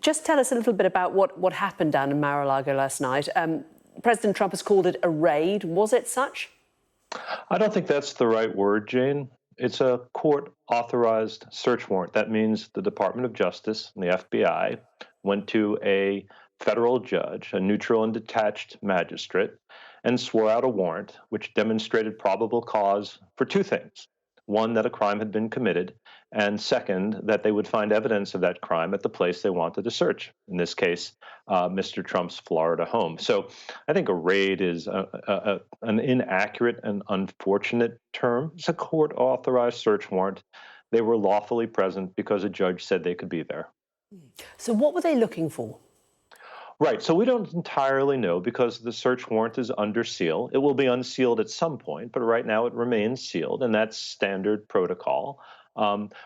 Just tell us a little bit about what happened down in Mar-a-Lago last night. President Trump has called it a raid. Was it such? I don't think that's the right word, Jane. It's a court-authorized search warrant. That means the Department of Justice and the FBI went to a federal judge, a neutral and detached magistrate, and swore out a warrant which demonstrated probable cause for two things. One, that a crime had been committed, and second, that they would find evidence of that crime at the place they wanted to search, in this case, Mr. Trump's Florida home. So I think a raid is an inaccurate and unfortunate term. It's a court authorized search warrant. They were lawfully present because a judge said they could be there. So what were they looking for? Right. So we don't entirely know because the search warrant is under seal. It will be unsealed at some point, but right now it remains sealed, and that's standard protocol.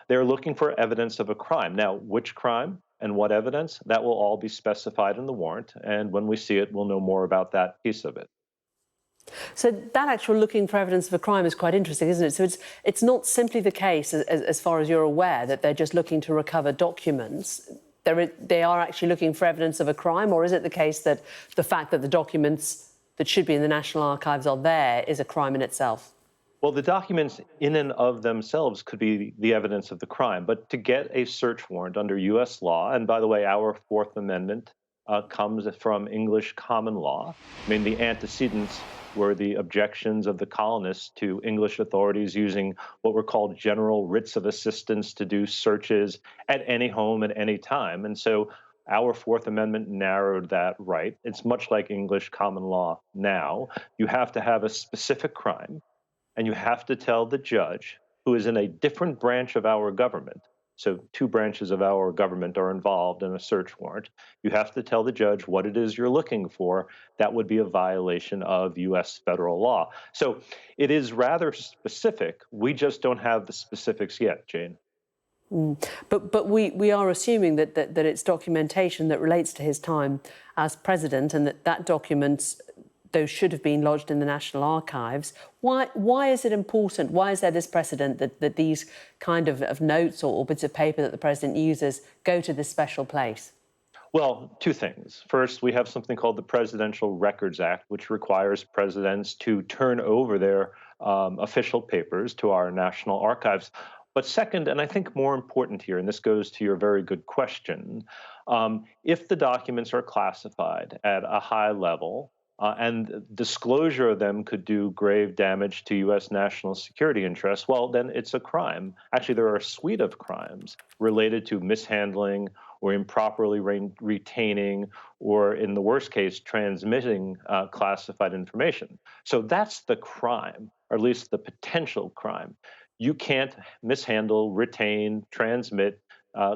They're looking for evidence of a crime. Now, which crime and what evidence, that will all be specified in the warrant. And when we see it, we'll know more about that piece of it. So that actual looking for evidence of a crime is quite interesting, isn't it? So it's not simply the case, as far as you're aware, that they're just looking to recover documents. They are actually looking for evidence of a crime, or is it the case that the fact that the documents that should be in the National Archives are there is a crime in itself? Well, the documents in and of themselves could be the evidence of the crime, but to get a search warrant under U.S. law, and by the way, our Fourth Amendment comes from English common law. I mean, the antecedents were the objections of the colonists to English authorities using what were called general writs of assistance to do searches at any home at any time. And so our Fourth Amendment narrowed that right. It's much like English common law now. You have to have a specific crime, and you have to tell the judge, who is in a different branch of our government. So two branches of our government are involved in a search warrant. You have to tell the judge what it is you're looking for. That would be a violation of U.S. federal law. So it is rather specific. We just don't have the specifics yet, Jane. But we are assuming that it's documentation that relates to his time as president, and that documents, those should have been lodged in the National Archives. Why is it important? Why is there this precedent that these kind of notes or bits of paper that the president uses go to this special place? Well, two things. First, we have something called the Presidential Records Act, which requires presidents to turn over their official papers to our national archives. But second, and I think more important here, and this goes to your very good question, if the documents are classified at a high level, and disclosure of them could do grave damage to U.S. national security interests, well, then it's a crime. Actually, there are a suite of crimes related to mishandling or improperly retaining, or in the worst case, transmitting classified information. So that's the crime, or at least the potential crime. You can't mishandle, retain, transmit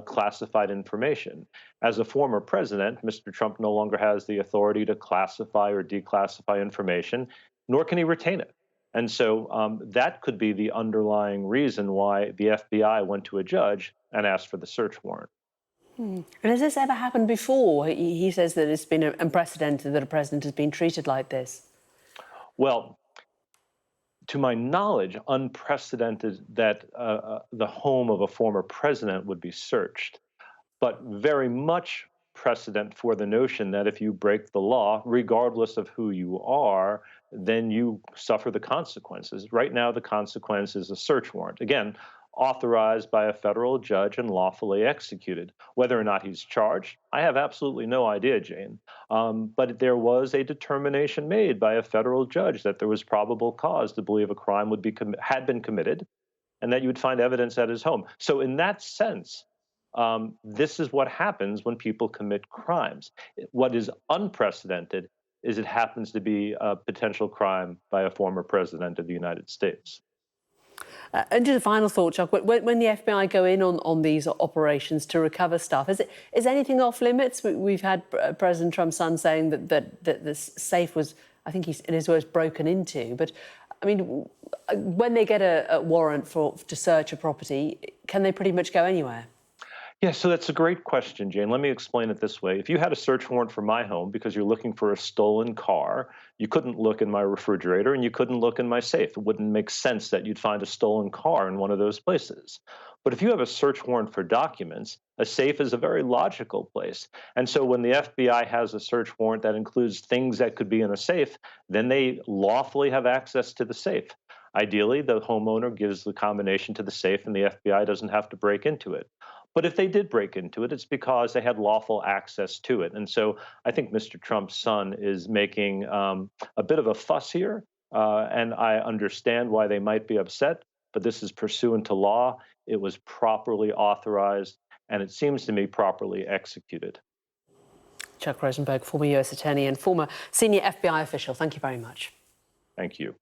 classified information. As a former president, Mr. Trump no longer has the authority to classify or declassify information, nor can he retain it. And so that could be the underlying reason why the FBI went to a judge and asked for the search warrant. And has this ever happened before? He says that it's been unprecedented that a president has been treated like this. Well, to my knowledge, unprecedented that the home of a former president would be searched, but very much precedent for the notion that if you break the law, regardless of who you are, then you suffer the consequences. Right now, the consequence is a search warrant. Again, authorized by a federal judge and lawfully executed. Whether or not he's charged, I have absolutely no idea, Jane. But there was a determination made by a federal judge that there was probable cause to believe a crime had been committed, and that you would find evidence at his home. So in that sense, this is what happens when people commit crimes. What is unprecedented is it happens to be a potential crime by a former president of the United States. And just a final thought, Chuck, when the FBI go in on these operations to recover stuff, is anything off limits? We've had President Trump's son saying that the safe was, I think he's, in his words, broken into. But, I mean, when they get a warrant to search a property, can they pretty much go anywhere? Yeah, so that's a great question, Jane. Let me explain it this way. If you had a search warrant for my home because you're looking for a stolen car, you couldn't look in my refrigerator and you couldn't look in my safe. It wouldn't make sense that you'd find a stolen car in one of those places. But if you have a search warrant for documents, a safe is a very logical place. And so when the FBI has a search warrant that includes things that could be in a safe, then they lawfully have access to the safe. Ideally, the homeowner gives the combination to the safe and the FBI doesn't have to break into it. But if they did break into it, it's because they had lawful access to it. And so I think Mr. Trump's son is making a bit of a fuss here. And I understand why they might be upset, but this is pursuant to law. It was properly authorized, and it seems to me properly executed. Chuck Rosenberg, former US attorney and former senior FBI official, thank you very much. Thank you.